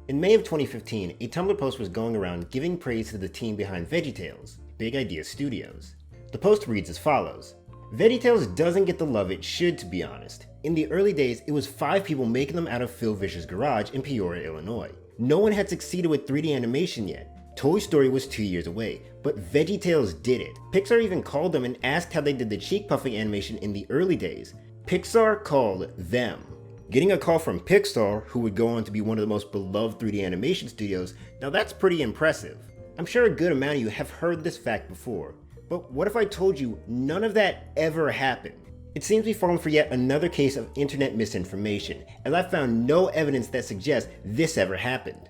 In May of 2015, a Tumblr post was going around giving praise to the team behind VeggieTales, Big Idea Studios. The post reads as follows: VeggieTales doesn't get the love it should, to be honest. In the early days, it was 5 people making them out of Phil Vischer's garage in Peoria, Illinois. No one had succeeded with 3D animation yet. Toy Story was 2 years away, but VeggieTales did it. Pixar even called them and asked how they did the cheek puffing animation in the early days. Pixar called them. Getting a call from Pixar, who would go on to be one of the most beloved 3D animation studios, now that's pretty impressive. I'm sure a good amount of you have heard this fact before, but what if I told you none of that ever happened? It seems we've fallen for yet another case of internet misinformation, as I found no evidence that suggests this ever happened.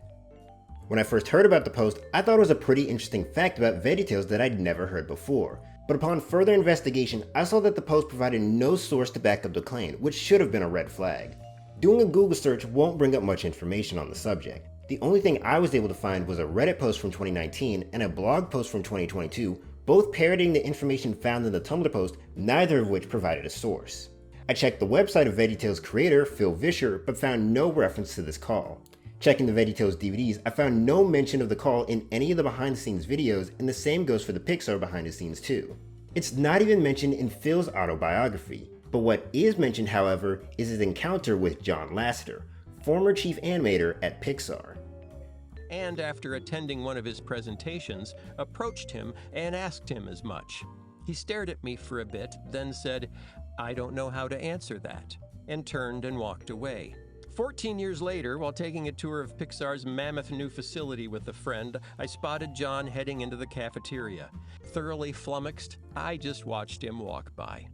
When I first heard about the post, I thought it was a pretty interesting fact about VeggieTales that I'd never heard before. But upon further investigation, I saw that the post provided no source to back up the claim, which should have been a red flag. Doing a Google search won't bring up much information on the subject. The only thing I was able to find was a Reddit post from 2019 and a blog post from 2022, both parodying the information found in the Tumblr post, neither of which provided a source. I checked the website of VeggieTales creator, Phil Vischer, but found no reference to this call. Checking the VeggieTales DVDs, I found no mention of the call in any of the behind-the-scenes videos, and the same goes for the Pixar behind-the-scenes too. It's not even mentioned in Phil's autobiography, but what is mentioned, however, is his encounter with John Lasseter, former chief animator at Pixar. And after attending one of his presentations, approached him and asked him as much. He stared at me for a bit, then said, "I don't know how to answer that," and turned and walked away. 14 years later, while taking a tour of Pixar's mammoth new facility with a friend, I spotted John heading into the cafeteria. Thoroughly flummoxed, I just watched him walk by.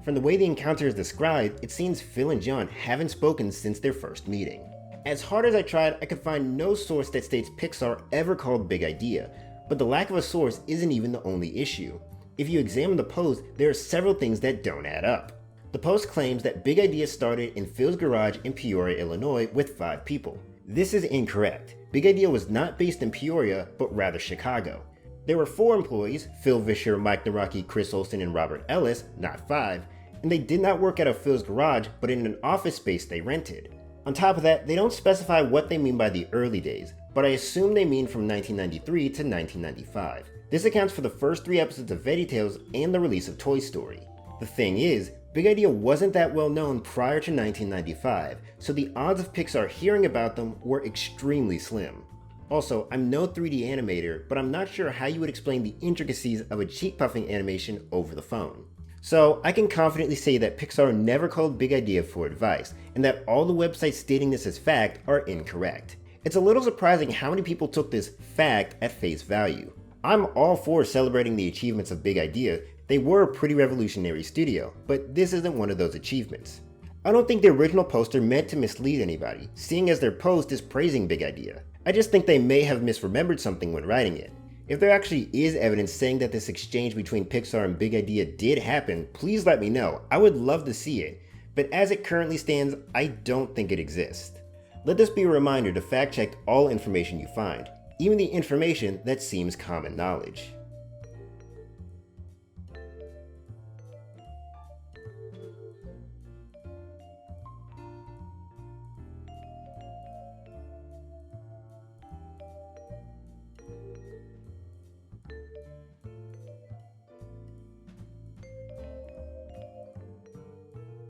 From the way the encounter is described, it seems Phil and John haven't spoken since their first meeting. As hard as I tried, I could find no source that states Pixar ever called Big Idea, but the lack of a source isn't even the only issue. If you examine the post, there are several things that don't add up. The post claims that Big Idea started in Phil's garage in Peoria, Illinois with 5 people. This is incorrect. Big Idea was not based in Peoria, but rather Chicago. There were 4 employees, Phil Vischer, Mike Nawrocki, Chris Olsen, and Robert Ellis, not 5, and they did not work out of Phil's garage, but in an office space they rented. On top of that, they don't specify what they mean by the early days, but I assume they mean from 1993 to 1995. This accounts for the first 3 episodes of VeggieTales and the release of Toy Story. The thing is, Big Idea wasn't that well known prior to 1995, so the odds of Pixar hearing about them were extremely slim. Also, I'm no 3D animator, but I'm not sure how you would explain the intricacies of a cheek puffing animation over the phone. So I can confidently say that Pixar never called Big Idea for advice, and that all the websites stating this as fact are incorrect. It's a little surprising how many people took this fact at face value. I'm all for celebrating the achievements of Big Idea. They were a pretty revolutionary studio, but this isn't one of those achievements. I don't think the original poster meant to mislead anybody, seeing as their post is praising Big Idea. I just think they may have misremembered something when writing it. If there actually is evidence saying that this exchange between Pixar and Big Idea did happen, please let me know. I would love to see it, but as it currently stands, I don't think it exists. Let this be a reminder to fact check all information you find, even the information that seems common knowledge.